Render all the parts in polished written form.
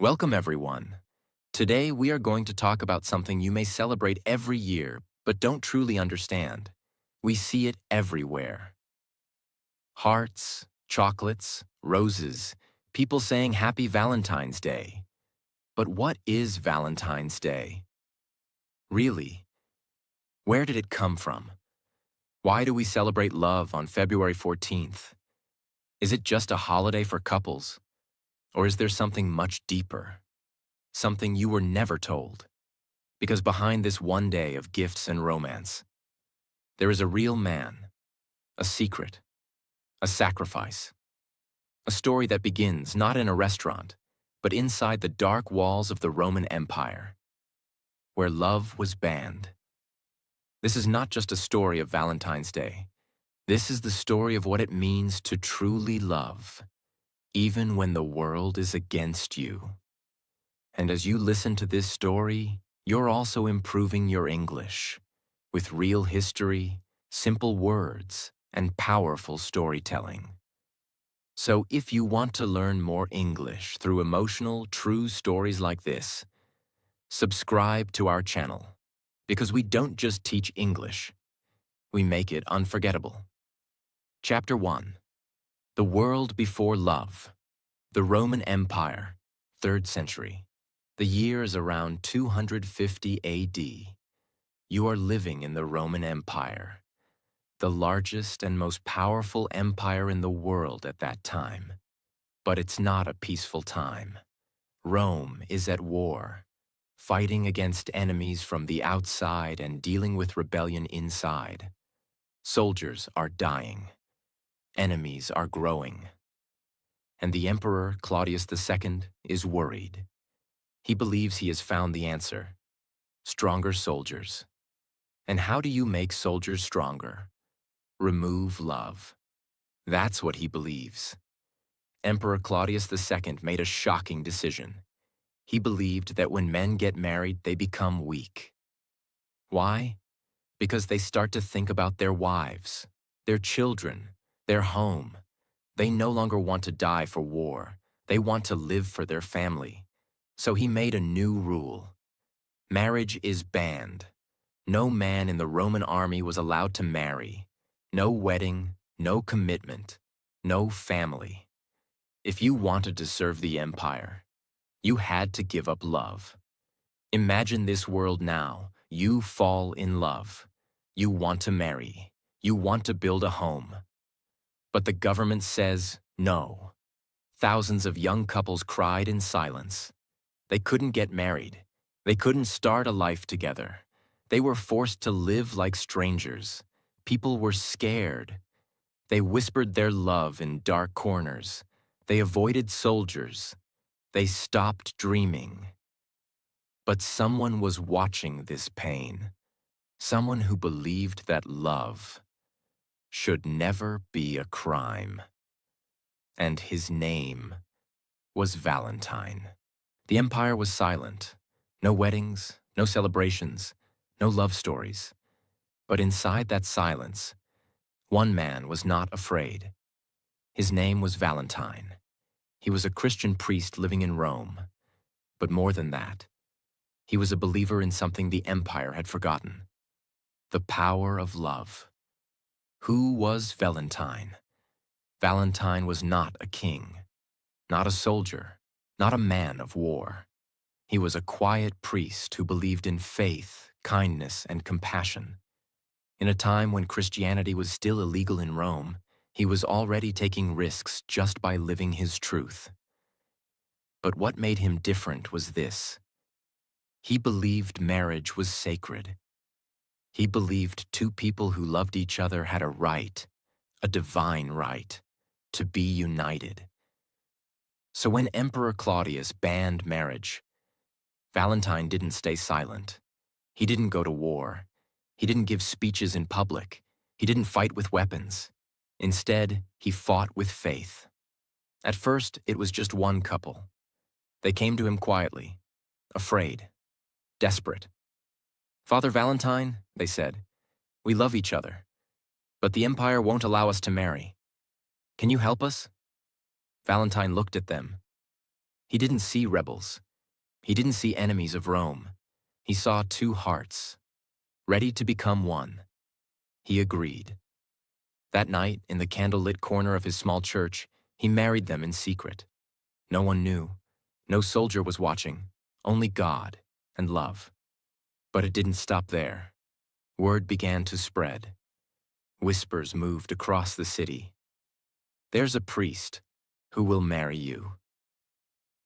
Welcome, everyone. Today, we are going to talk about something you may celebrate every year, but don't truly understand. We see it everywhere. Hearts, chocolates, roses, people saying Happy Valentine's Day. But what is Valentine's Day? Really? Where did it come from? Why do we celebrate love on February 14th? Is it just a holiday for couples? Or is there something much deeper? Something you were never told? Because behind this one day of gifts and romance, there is a real man, a secret, a sacrifice, a story that begins not in a restaurant, but inside the dark walls of the Roman Empire, where love was banned. This is not just a story of Valentine's Day. This is the story of what it means to truly love, even when the world is against you. And as you listen to this story, you're also improving your English with real history, simple words, and powerful storytelling. So if you want to learn more English through emotional, true stories like this, subscribe to our channel, because we don't just teach English, we make it unforgettable. Chapter 1. The World Before Love. The Roman Empire, 3rd century. The year is around 250 AD. You are living in the Roman Empire, the largest and most powerful empire in the world at that time. But it's not a peaceful time. Rome is at war, fighting against enemies from the outside and dealing with rebellion inside. Soldiers are dying. Enemies are growing. And the Emperor Claudius II is worried. He believes he has found the answer: stronger soldiers. And how do you make soldiers stronger? Remove love. That's what he believes. Emperor Claudius II made a shocking decision. He believed that when men get married, they become weak. Why? Because they start to think about their wives, their children, their home. They no longer want to die for war. They want to live for their family. So he made a new rule. Marriage is banned. No man in the Roman army was allowed to marry. No wedding, no commitment, no family. If you wanted to serve the empire, you had to give up love. Imagine this world now. You fall in love. You want to marry. You want to build a home. But the government says no. Thousands of young couples cried in silence. They couldn't get married. They couldn't start a life together. They were forced to live like strangers. People were scared. They whispered their love in dark corners. They avoided soldiers. They stopped dreaming. But someone was watching this pain. Someone who believed that love should never be a crime. And his name was Valentine. The empire was silent. No weddings, no celebrations, no love stories. But inside that silence, one man was not afraid. His name was Valentine. He was a Christian priest living in Rome. But more than that, he was a believer in something the empire had forgotten: the power of love. Who was Valentine? Valentine was not a king, not a soldier, not a man of war. He was a quiet priest who believed in faith, kindness, and compassion. In a time when Christianity was still illegal in Rome, he was already taking risks just by living his truth. But what made him different was this: he believed marriage was sacred. He believed two people who loved each other had a right, a divine right, to be united. So when Emperor Claudius banned marriage, Valentine didn't stay silent. He didn't go to war. He didn't give speeches in public. He didn't fight with weapons. Instead, he fought with faith. At first, it was just one couple. They came to him quietly, afraid, desperate. "Father Valentine," they said, "we love each other, but the empire won't allow us to marry. Can you help us?" Valentine looked at them. He didn't see rebels. He didn't see enemies of Rome. He saw two hearts, ready to become one. He agreed. That night, in the candlelit corner of his small church, he married them in secret. No one knew. No soldier was watching. Only God and love. But it didn't stop there. Word began to spread. Whispers moved across the city. There's a priest who will marry you.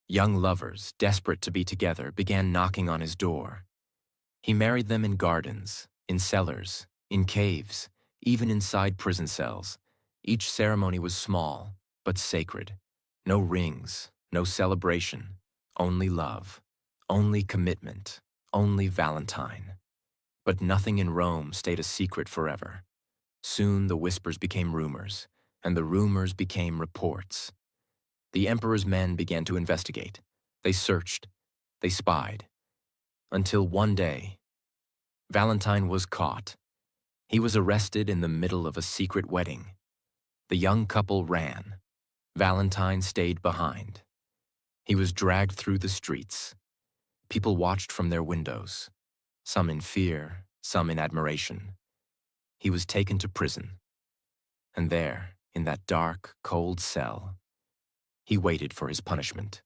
Young lovers, desperate to be together, began knocking on his door. He married them in gardens, in cellars, in caves, even inside prison cells. Each ceremony was small, but sacred. No rings, no celebration, only love, only commitment, only Valentine. But nothing in Rome stayed a secret forever. Soon the whispers became rumors, and the rumors became reports. The emperor's men began to investigate. They searched, they spied, until one day, Valentine was caught. He was arrested in the middle of a secret wedding. The young couple ran. Valentine stayed behind. He was dragged through the streets. People watched from their windows, some in fear, some in admiration. He was taken to prison. And there, in that dark, cold cell, he waited for his punishment.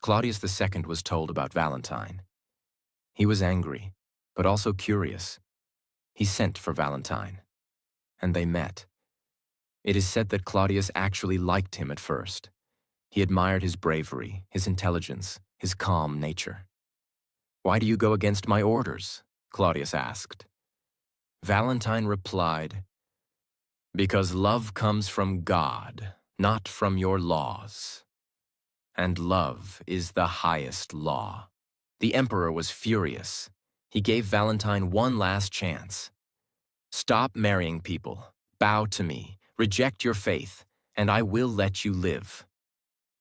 Claudius II was told about Valentine. He was angry, but also curious. He sent for Valentine, and they met. It is said that Claudius actually liked him at first. He admired his bravery, his intelligence, his calm nature. "Why do you go against my orders?" Claudius asked. Valentine replied, "Because love comes from God, not from your laws. And love is the highest law." The emperor was furious. He gave Valentine one last chance. "Stop marrying people, bow to me, reject your faith, and I will let you live."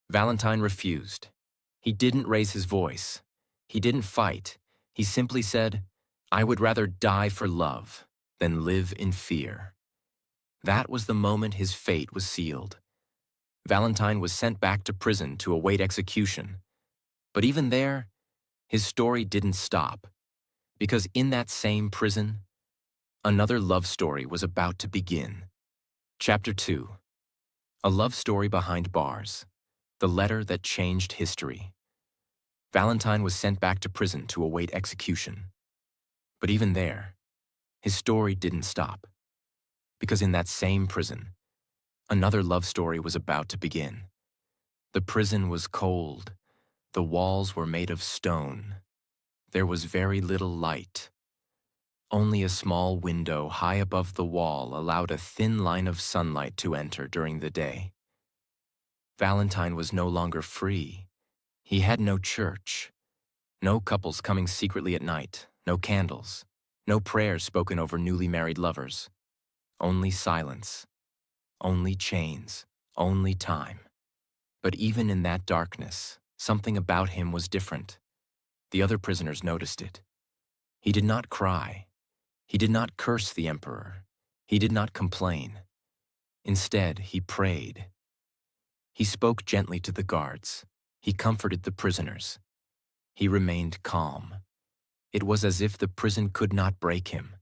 Valentine refused. He didn't raise his voice. He didn't fight. He simply said, "I would rather die for love than live in fear." That was the moment his fate was sealed. Valentine was sent back to prison to await execution. But even there, his story didn't stop, because in that same prison, another love story was about to begin. Chapter 2. A love story behind bars. The letter that changed history. Valentine was sent back to prison to await execution. But even there, his story didn't stop, because in that same prison, another love story was about to begin. The prison was cold. The walls were made of stone. There was very little light. Only a small window high above the wall allowed a thin line of sunlight to enter during the day. Valentine was no longer free. He had no church. No couples coming secretly at night. No candles. No prayers spoken over newly married lovers. Only silence. Only chains. Only time. But even in that darkness, something about him was different. The other prisoners noticed it. He did not cry. He did not curse the emperor. He did not complain. Instead, he prayed. He spoke gently to the guards. He comforted the prisoners. He remained calm. It was as if the prison could not break him.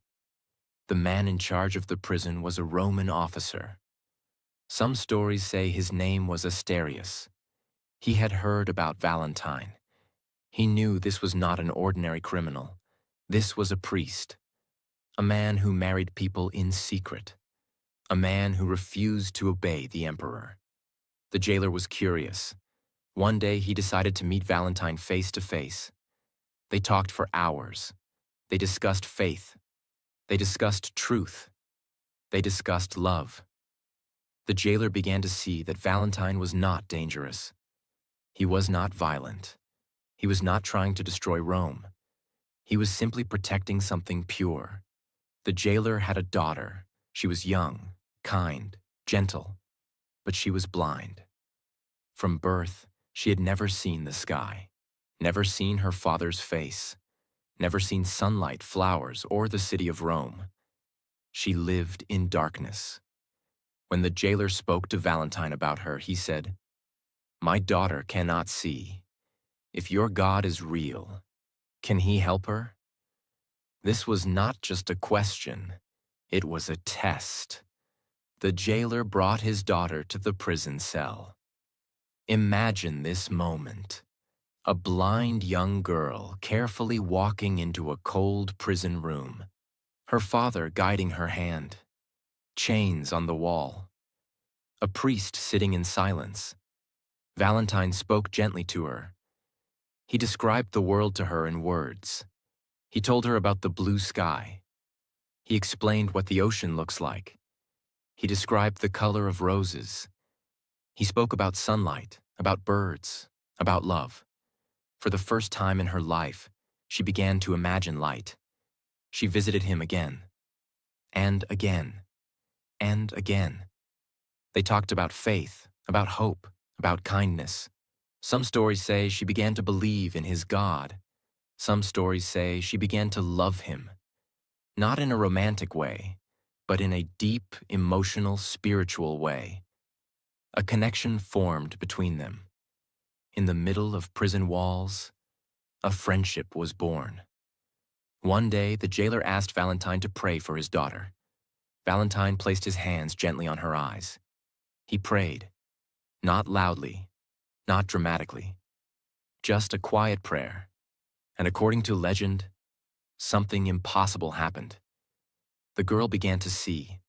The man in charge of the prison was a Roman officer. Some stories say his name was Asterius. He had heard about Valentine. He knew this was not an ordinary criminal. This was a priest. A man who married people in secret. A man who refused to obey the emperor. The jailer was curious. One day he decided to meet Valentine face to face. They talked for hours. They discussed faith. They discussed truth. They discussed love. The jailer began to see that Valentine was not dangerous. He was not violent. He was not trying to destroy Rome. He was simply protecting something pure. The jailer had a daughter. She was young, kind, gentle, but she was blind. From birth, she had never seen the sky, never seen her father's face, never seen sunlight, flowers, or the city of Rome. She lived in darkness. When the jailer spoke to Valentine about her, he said, My daughter cannot see. If your God is real, can he help her? This was not just a question, it was a test. The jailer brought his daughter to the prison cell. Imagine this moment. A blind young girl carefully walking into a cold prison room, her father guiding her hand, chains on the wall, a priest sitting in silence. Valentine spoke gently to her. He described the world to her in words. He told her about the blue sky. He explained what the ocean looks like. He described the color of roses. He spoke about sunlight, about birds, about love. For the first time in her life, she began to imagine light. She visited him again, and again, and again. They talked about faith, about hope, about kindness. Some stories say she began to believe in his God. Some stories say she began to love him, not in a romantic way, but in a deep, emotional, spiritual way. A connection formed between them. In the middle of prison walls, a friendship was born. One day, the jailer asked Valentine to pray for his daughter. Valentine placed his hands gently on her eyes. He prayed, not loudly, not dramatically, just a quiet prayer. And according to legend, something impossible happened. The girl began to see.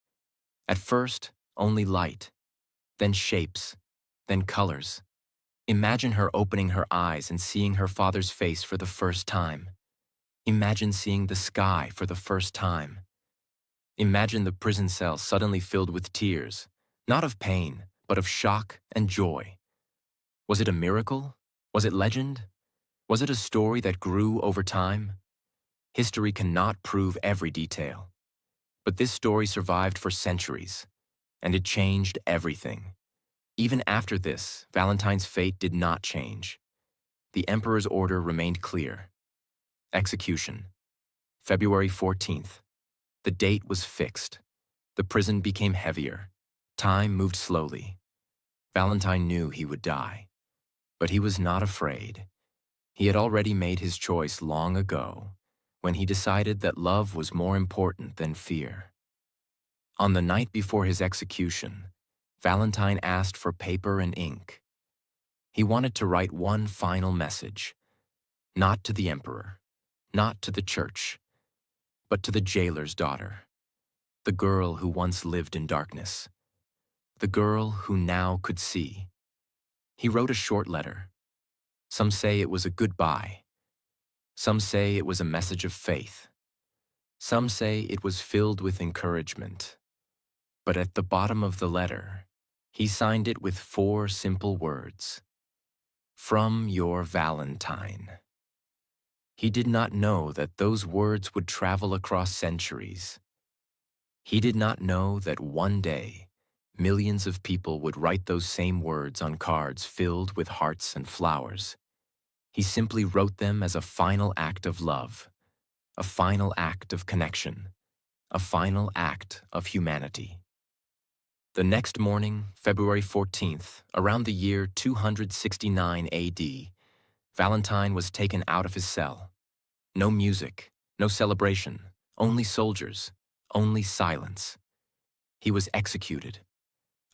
At first, only light, then shapes, then colors. Imagine her opening her eyes and seeing her father's face for the first time. Imagine seeing the sky for the first time. Imagine the prison cell suddenly filled with tears, not of pain, but of shock and joy. Was it a miracle? Was it legend? Was it a story that grew over time? History cannot prove every detail. But this story survived for centuries, and it changed everything. Even after this, Valentine's fate did not change. The emperor's order remained clear. Execution, February 14th. The date was fixed. The prison became heavier. Time moved slowly. Valentine knew he would die. But he was not afraid. He had already made his choice long ago, when he decided that love was more important than fear. On the night before his execution, Valentine asked for paper and ink. He wanted to write one final message, not to the emperor, not to the church, but to the jailer's daughter, the girl who once lived in darkness, the girl who now could see. He wrote a short letter. Some say it was a goodbye. Some say it was a message of faith. Some say it was filled with encouragement. But at the bottom of the letter, he signed it with 4 simple words. From your Valentine. He did not know that those words would travel across centuries. He did not know that one day, millions of people would write those same words on cards filled with hearts and flowers. He simply wrote them as a final act of love, a final act of connection, a final act of humanity. The next morning, February 14th, around the year 269 AD, Valentine was taken out of his cell. No music, no celebration, only soldiers, only silence. He was executed.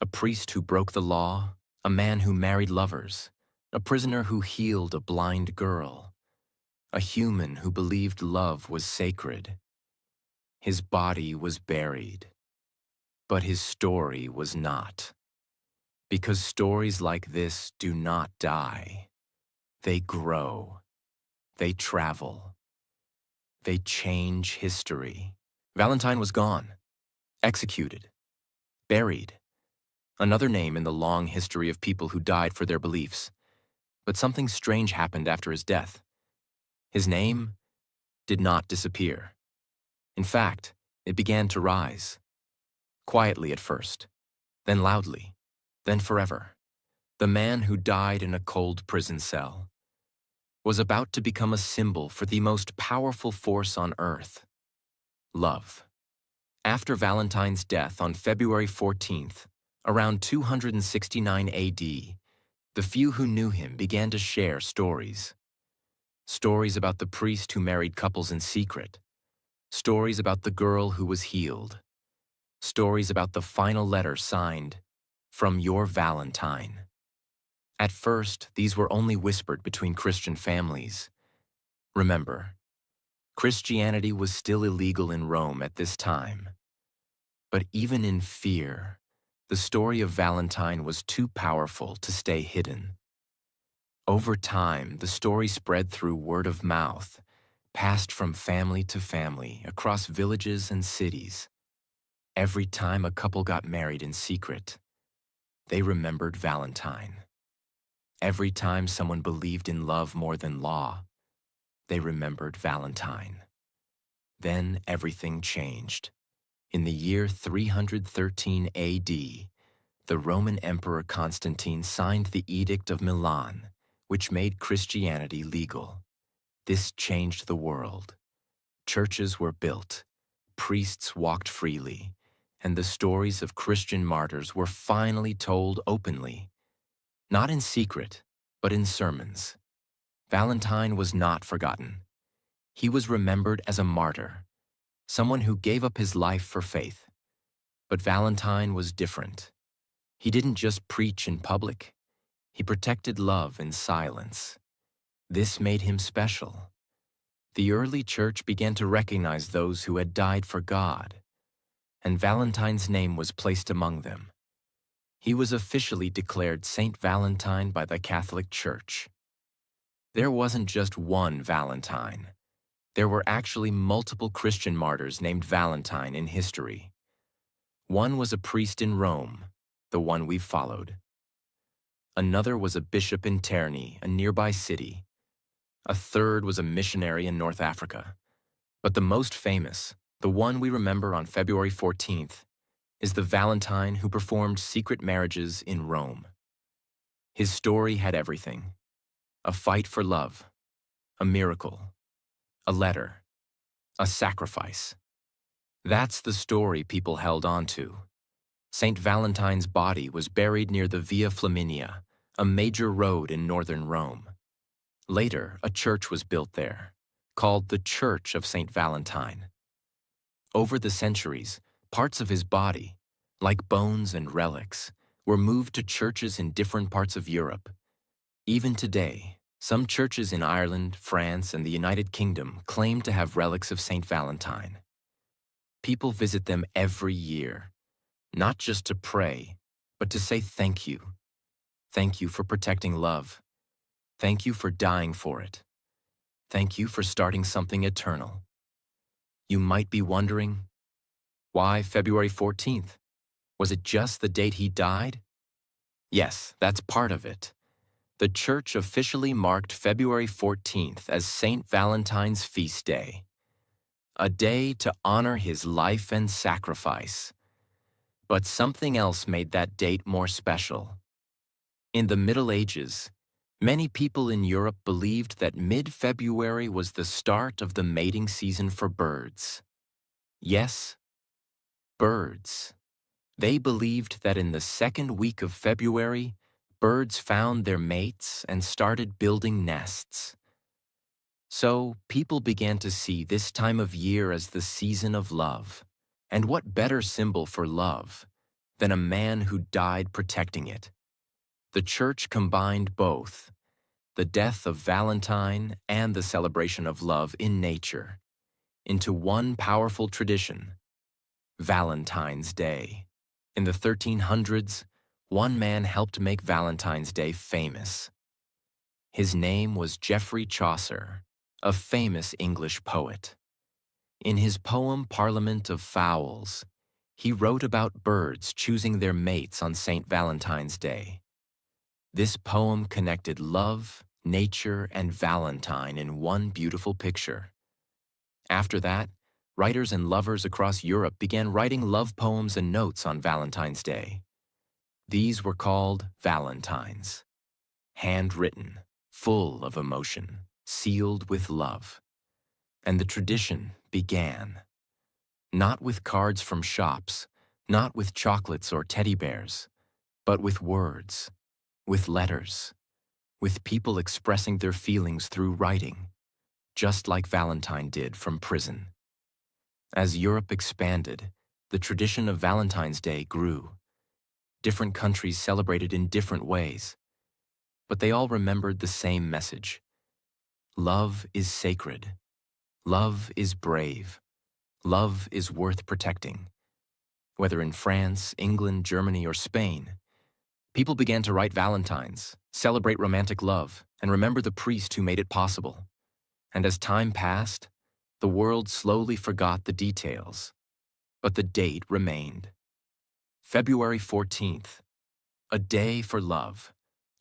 A priest who broke the law, a man who married lovers, a prisoner who healed a blind girl, a human who believed love was sacred. His body was buried, but his story was not. Because stories like this do not die. They grow. They travel. They change history. Valentine was gone, executed, buried. Another name in the long history of people who died for their beliefs. But something strange happened after his death. His name did not disappear. In fact, it began to rise. Quietly at first, then loudly, then forever. The man who died in a cold prison cell was about to become a symbol for the most powerful force on earth, love. After Valentine's death on February 14th, around 269 AD, The few who knew him began to share stories. Stories about the priest who married couples in secret. Stories about the girl who was healed. Stories about the final letter signed, "From your Valentine." At first, these were only whispered between Christian families. Remember, Christianity was still illegal in Rome at this time. But even in fear, the story of Valentine was too powerful to stay hidden. Over time, the story spread through word of mouth, passed from family to family across villages and cities. Every time a couple got married in secret, they remembered Valentine. Every time someone believed in love more than law, they remembered Valentine. Then everything changed. In the year 313 AD, the Roman Emperor Constantine signed the Edict of Milan, which made Christianity legal. This changed the world. Churches were built, priests walked freely, and the stories of Christian martyrs were finally told openly. Not in secret, but in sermons. Valentine was not forgotten. He was remembered as a martyr, someone who gave up his life for faith. But Valentine was different. He didn't just preach in public. He protected love in silence. This made him special. The early church began to recognize those who had died for God, and Valentine's name was placed among them. He was officially declared Saint Valentine by the Catholic Church. There wasn't just one Valentine. There were actually multiple Christian martyrs named Valentine in history. One was a priest in Rome, the one we've followed. Another was a bishop in Terni, a nearby city. A third was a missionary in North Africa. But the most famous, the one we remember on February 14th, is the Valentine who performed secret marriages in Rome. His story had everything: a fight for love, a miracle, a letter, a sacrifice. That's the story people held on to. Saint Valentine's body was buried near the Via Flaminia, a major road in northern Rome. Later, a church was built there, called the Church of Saint Valentine. Over the centuries, parts of his body, like bones and relics, were moved to churches in different parts of Europe. Even today, some churches in Ireland, France, and the United Kingdom claim to have relics of Saint Valentine. People visit them every year, not just to pray, but to say thank you. Thank you for protecting love. Thank you for dying for it. Thank you for starting something eternal. You might be wondering, why February 14th? Was it just the date he died? Yes, that's part of it. The church officially marked February 14th as Saint Valentine's feast day, a day to honor his life and sacrifice. But something else made that date more special. In the Middle Ages, many people in Europe believed that mid-February was the start of the mating season for birds. Yes, birds. They believed that in the second week of February, birds found their mates and started building nests. So people began to see this time of year as the season of love. And what better symbol for love than a man who died protecting it? The church combined both, the death of Valentine and the celebration of love in nature, into one powerful tradition: Valentine's Day. In the 1300s, one man helped make Valentine's Day famous. His name was Geoffrey Chaucer, a famous English poet. In his poem Parliament of Fowls, he wrote about birds choosing their mates on St. Valentine's Day. This poem connected love, nature, and Valentine in one beautiful picture. After that, writers and lovers across Europe began writing love poems and notes on Valentine's Day. These were called Valentines, handwritten, full of emotion, sealed with love. And the tradition began. Not with cards from shops, not with chocolates or teddy bears, but with words with letters, with people expressing their feelings through writing, just like Valentine did from prison. As Europe expanded, the tradition of Valentine's Day grew. Different countries celebrated in different ways, but they all remembered the same message. Love is sacred. Love is brave. Love is worth protecting. Whether in France, England, Germany, or Spain, people began to write valentines, celebrate romantic love, and remember the priest who made it possible. And as time passed, the world slowly forgot the details, but the date remained. February 14th, a day for love,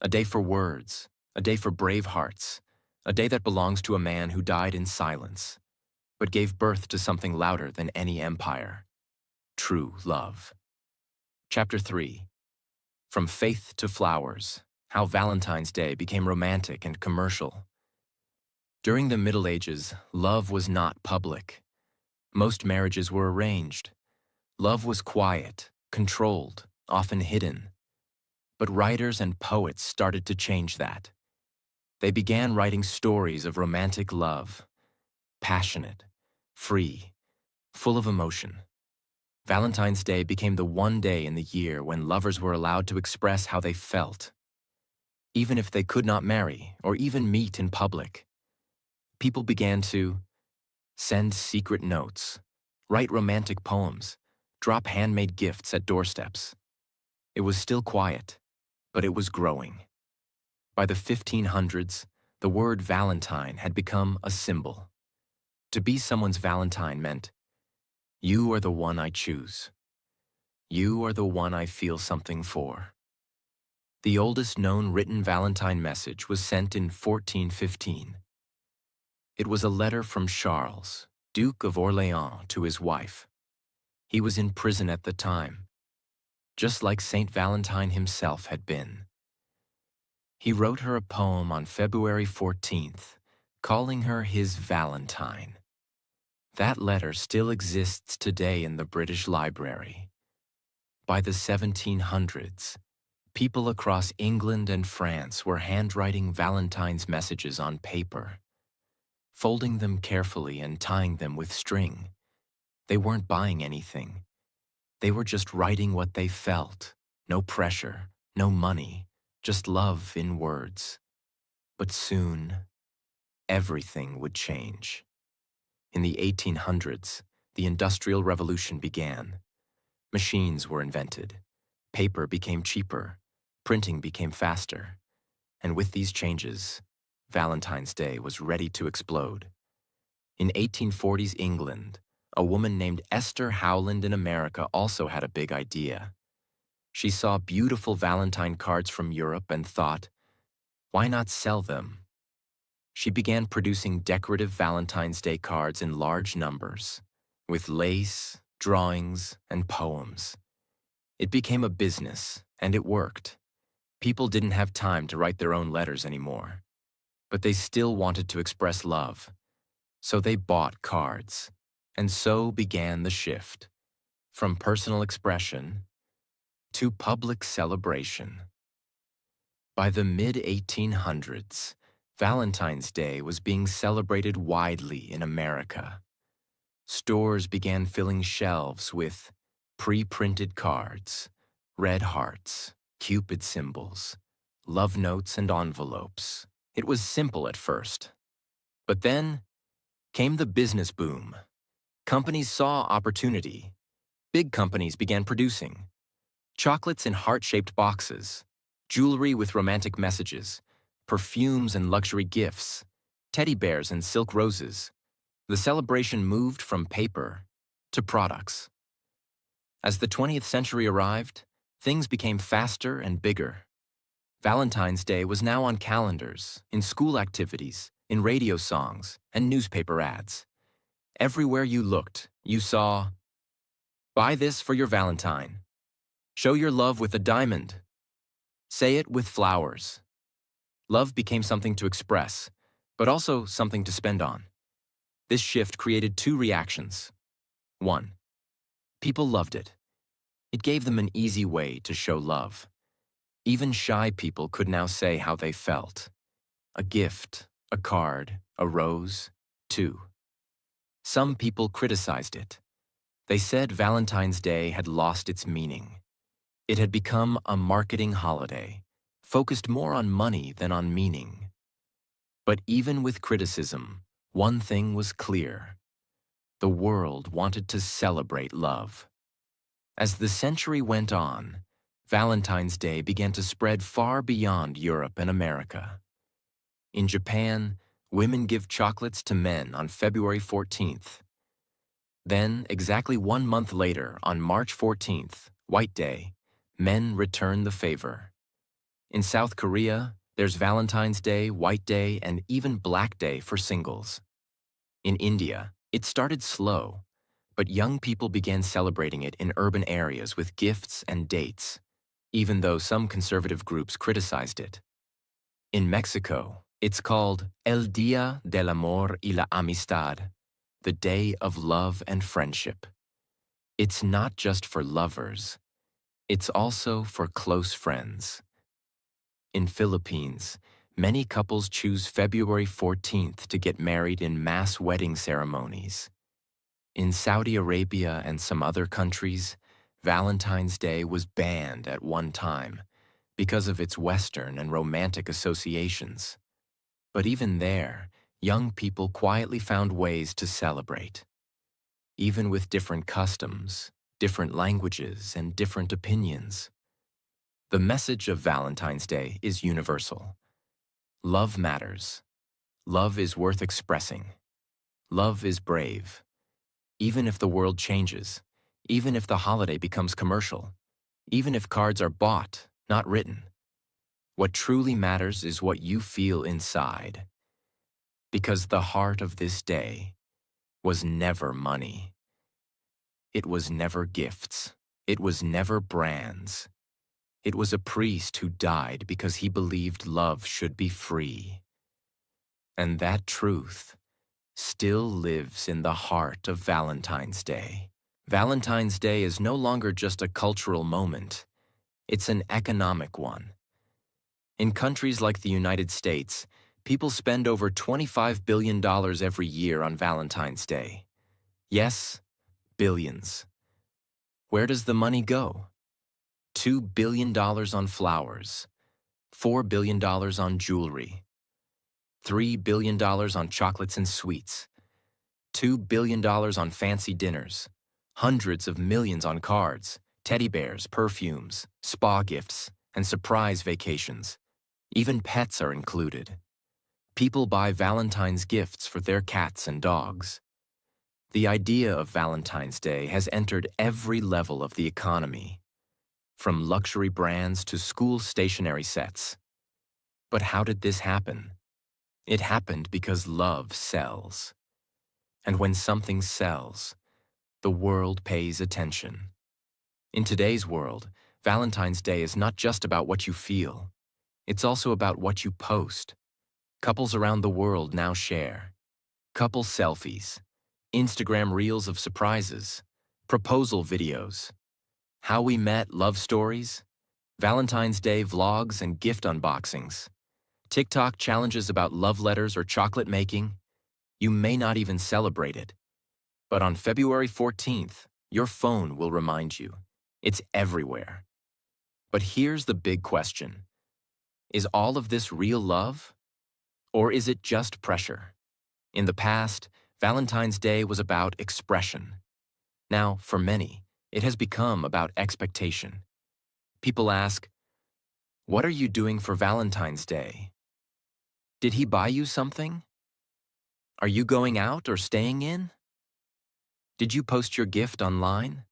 a day for words, a day for brave hearts, a day that belongs to a man who died in silence, but gave birth to something louder than any empire: true love. Chapter 3. From Faith to Flowers: How Valentine's Day Became Romantic and Commercial. During the Middle Ages, love was not public. Most marriages were arranged. Love was quiet, controlled, often hidden. But writers and poets started to change that. They began writing stories of romantic love, passionate, free, full of emotion. Valentine's Day became the one day in the year when lovers were allowed to express how they felt. Even if they could not marry or even meet in public, people began to send secret notes, write romantic poems, drop handmade gifts at doorsteps. It was still quiet, but it was growing. By the 1500s, the word Valentine had become a symbol. To be someone's Valentine meant, you are the one I choose. You are the one I feel something for. The oldest known written Valentine message was sent in 1415. It was a letter from Charles, Duke of Orleans, to his wife. He was in prison at the time, just like Saint Valentine himself had been. He wrote her a poem on February 14th, calling her his Valentine. That letter still exists today in the British Library. By the 1700s, people across England and France were handwriting Valentine's messages on paper, folding them carefully and tying them with string. They weren't buying anything. They were just writing what they felt. No pressure, no money, just love in words. But soon, everything would change. In the 1800s, the Industrial Revolution began. Machines were invented. Paper became cheaper. Printing became faster. And with these changes, Valentine's Day was ready to explode. In 1840s England, a woman named Esther Howland in America also had a big idea. She saw beautiful Valentine cards from Europe and thought, why not sell them? She began producing decorative Valentine's Day cards in large numbers, with lace, drawings, and poems. It became a business, and it worked. People didn't have time to write their own letters anymore, but they still wanted to express love. So they bought cards, and so began the shift from personal expression to public celebration. By the mid-1800s, Valentine's Day was being celebrated widely in America. Stores began filling shelves with pre-printed cards, red hearts, Cupid symbols, love notes, and envelopes. It was simple at first. But then came the business boom. Companies saw opportunity. Big companies began producing chocolates in heart-shaped boxes, jewelry with romantic messages, perfumes and luxury gifts, teddy bears and silk roses. The celebration moved from paper to products. As the 20th century arrived, things became faster and bigger. Valentine's Day was now on calendars, in school activities, in radio songs, and newspaper ads. Everywhere you looked, you saw, buy this for your Valentine. Show your love with a diamond. Say it with flowers. Love became something to express, but also something to spend on. This shift created two reactions. 1. People loved it. It gave them an easy way to show love. Even shy people could now say how they felt. A gift, a card, a rose, two. Some people criticized it. They said Valentine's Day had lost its meaning. It had become a marketing holiday, focused more on money than on meaning. But even with criticism, one thing was clear. The world wanted to celebrate love. As the century went on, Valentine's Day began to spread far beyond Europe and America. In Japan, women give chocolates to men on February 14th. Then, exactly 1 month later, on March 14th, White Day, men return the favor. In South Korea, there's Valentine's Day, White Day, and even Black Day for singles. In India, it started slow, but young people began celebrating it in urban areas with gifts and dates, even though some conservative groups criticized it. In Mexico, it's called El Día del Amor y la Amistad, the Day of Love and Friendship. It's not just for lovers, it's also for close friends. In Philippines, many couples choose February 14th to get married in mass wedding ceremonies. In Saudi Arabia and some other countries, Valentine's Day was banned at one time because of its Western and romantic associations. But even there, young people quietly found ways to celebrate. Even with different customs, different languages, and different opinions. The message of Valentine's Day is universal. Love matters. Love is worth expressing. Love is brave. Even if the world changes, even if the holiday becomes commercial, even if cards are bought, not written, what truly matters is what you feel inside. Because the heart of this day was never money. It was never gifts. It was never brands. It was a priest who died because he believed love should be free. And that truth still lives in the heart of Valentine's Day. Valentine's Day is no longer just a cultural moment. It's an economic one. In countries like the United States, people spend over $25 billion every year on Valentine's Day. Yes, billions. Where does the money go? $2 billion on flowers, $4 billion on jewelry, $3 billion on chocolates and sweets, $2 billion on fancy dinners, hundreds of millions on cards, teddy bears, perfumes, spa gifts, and surprise vacations. Even pets are included. People buy Valentine's gifts for their cats and dogs. The idea of Valentine's Day has entered every level of the economy, from luxury brands to school stationery sets. But how did this happen? It happened because love sells. And when something sells, the world pays attention. In today's world, Valentine's Day is not just about what you feel. It's also about what you post. Couples around the world now share couple selfies, Instagram reels of surprises, proposal videos, how we met love stories, Valentine's Day vlogs and gift unboxings, TikTok challenges about love letters or chocolate making. You may not even celebrate it. But on February 14th, your phone will remind you. It's everywhere. But here's the big question. Is all of this real love? Or is it just pressure? In the past, Valentine's Day was about expression. Now, for many, it has become about expectation. People ask, "What are you doing for Valentine's Day? Did he buy you something? Are you going out or staying in? Did you post your gift online?"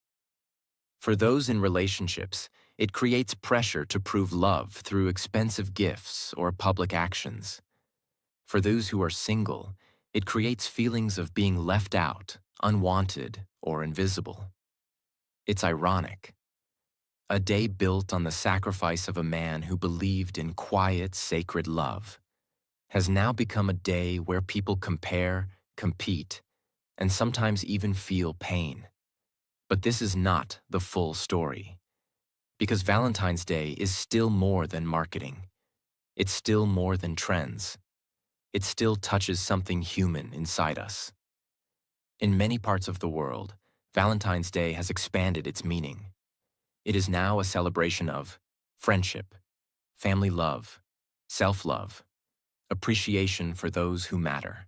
For those in relationships, it creates pressure to prove love through expensive gifts or public actions. For those who are single, it creates feelings of being left out, unwanted, or invisible. It's ironic. A day built on the sacrifice of a man who believed in quiet, sacred love has now become a day where people compare, compete, and sometimes even feel pain. But this is not the full story. Because Valentine's Day is still more than marketing. It's still more than trends. It still touches something human inside us. In many parts of the world, Valentine's Day has expanded its meaning. It is now a celebration of friendship, family love, self-love, appreciation for those who matter.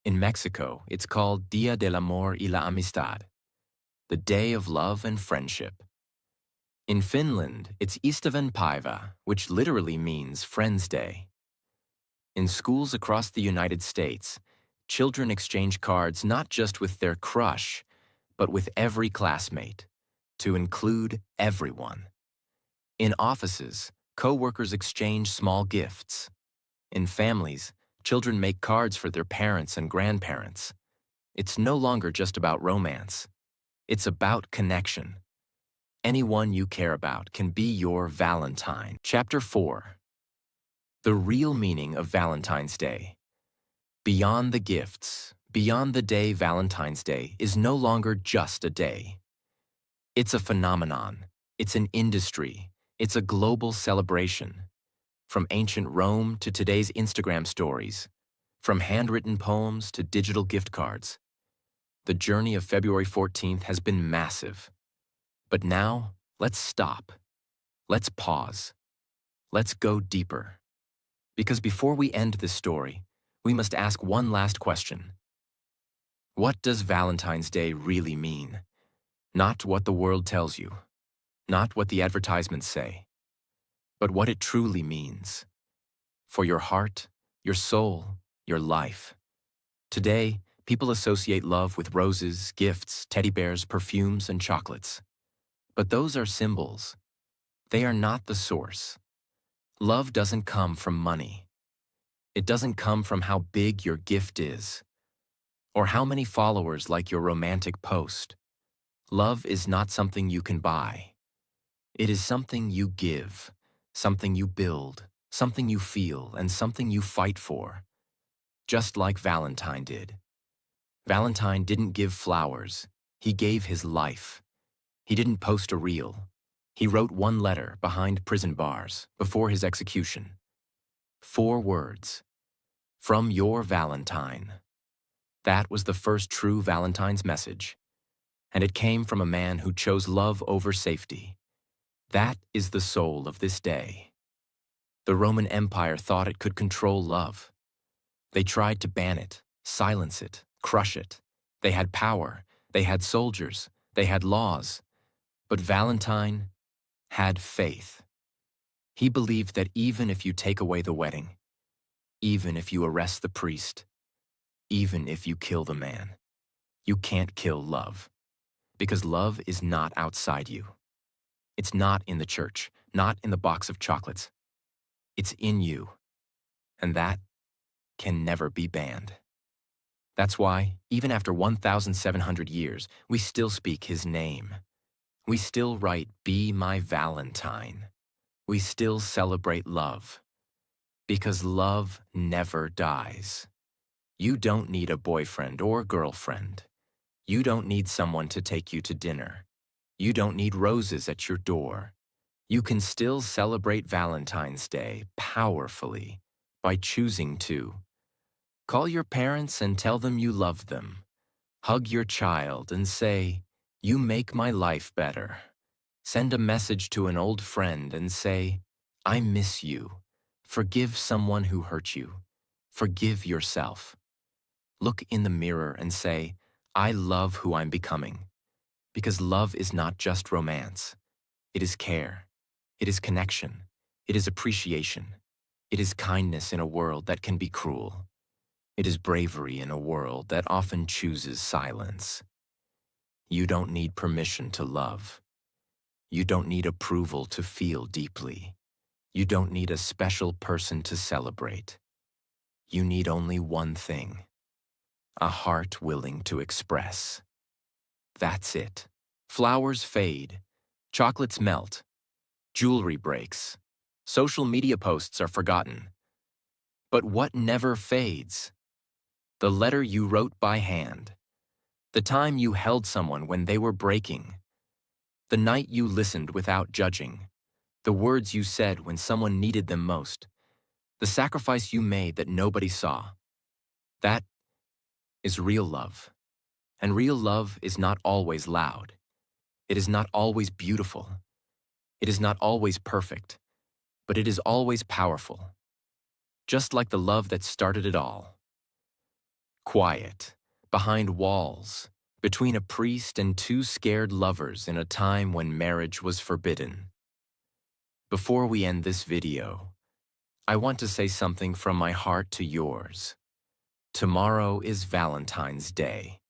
In Mexico, it's called Día del Amor y la Amistad, the Day of Love and Friendship. In Finland, it's Ystävänpäivä, which literally means Friends' Day. In schools across the United States, children exchange cards not just with their crush, but with every classmate, to include everyone. In offices, co-workers exchange small gifts. In families, children make cards for their parents and grandparents. It's no longer just about romance. It's about connection. Anyone you care about can be your Valentine. Chapter 4. The real meaning of Valentine's Day. Beyond the gifts, beyond the day Valentine's Day is no longer just a day. It's a phenomenon. It's an industry. It's a global celebration. From ancient Rome to today's Instagram stories, from handwritten poems to digital gift cards, the journey of February 14th has been massive. But now, let's stop. Let's pause. Let's go deeper. Because before we end this story, we must ask one last question. What does Valentine's Day really mean? Not what the world tells you, not what the advertisements say, but what it truly means. For your heart, your soul, your life. Today, people associate love with roses, gifts, teddy bears, perfumes, and chocolates. But those are symbols. They are not the source. Love doesn't come from money. It doesn't come from how big your gift is, or how many followers like your romantic post. Love is not something you can buy. It is something you give, something you build, something you feel, and something you fight for. Just like Valentine did. Valentine didn't give flowers. He gave his life. He didn't post a reel. He wrote one letter behind prison bars before his execution. 4 words. From your Valentine. That was the first true Valentine's message. And it came from a man who chose love over safety. That is the soul of this day. The Roman Empire thought it could control love. They tried to ban it, silence it, crush it. They had power, they had soldiers, they had laws. But Valentine had faith. He believed that even if you take away the wedding, even if you arrest the priest, even if you kill the man, you can't kill love. Because love is not outside you. It's not in the church, not in the box of chocolates. It's in you. And that can never be banned. That's why, even after 1,700 years, we still speak his name. We still write, "Be my Valentine." We still celebrate love. Because love never dies. You don't need a boyfriend or girlfriend. You don't need someone to take you to dinner. You don't need roses at your door. You can still celebrate Valentine's Day powerfully by choosing to. Call your parents and tell them you love them. Hug your child and say, "You make my life better." Send a message to an old friend and say, "I miss you." Forgive someone who hurt you. Forgive yourself. Look in the mirror and say, "I love who I'm becoming." Because love is not just romance. It is care. It is connection. It is appreciation. It is kindness in a world that can be cruel. It is bravery in a world that often chooses silence. You don't need permission to love. You don't need approval to feel deeply. You don't need a special person to celebrate. You need only one thing. A heart willing to express. That's it. Flowers fade. Chocolates melt. Jewelry breaks. Social media posts are forgotten. But what never fades? The letter you wrote by hand. The time you held someone when they were breaking. The night you listened without judging. The words you said when someone needed them most. The sacrifice you made that nobody saw. That is real love. And real love is not always loud. It is not always beautiful. It is not always perfect. But it is always powerful. Just like the love that started it all. Quiet, behind walls, between a priest and two scared lovers in a time when marriage was forbidden. Before we end this video, I want to say something from my heart to yours. Tomorrow is Valentine's Day.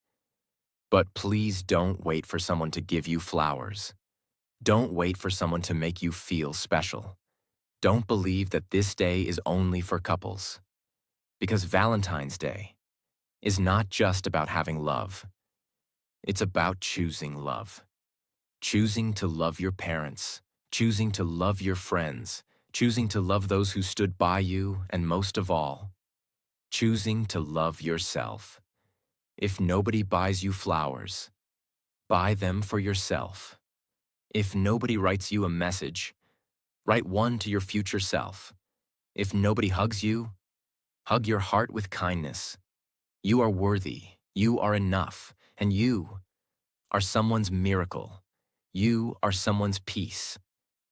But please don't wait for someone to give you flowers. Don't wait for someone to make you feel special. Don't believe that this day is only for couples. Because Valentine's Day is not just about having love. It's about choosing love. Choosing to love your parents, choosing to love your friends, choosing to love those who stood by you, and most of all, choosing to love yourself. If nobody buys you flowers, buy them for yourself. If nobody writes you a message, write one to your future self. If nobody hugs you, hug your heart with kindness. You are worthy, you are enough, and you are someone's miracle. You are someone's peace.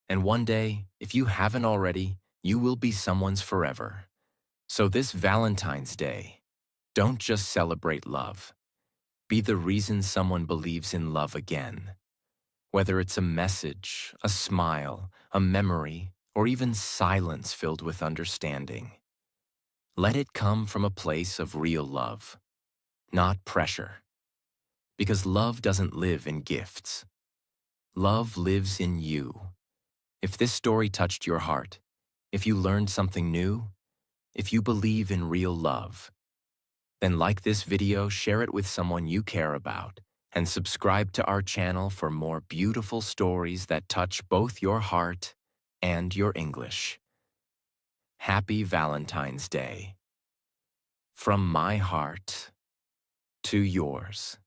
And one day, if you haven't already, you will be someone's forever. So this Valentine's Day, don't just celebrate love. Be the reason someone believes in love again. Whether it's a message, a smile, a memory, or even silence filled with understanding. Let it come from a place of real love, not pressure. Because love doesn't live in gifts. Love lives in you. If this story touched your heart, if you learned something new, if you believe in real love, then like this video, share it with someone you care about, and subscribe to our channel for more beautiful stories that touch both your heart and your English. Happy Valentine's Day. From my heart to yours.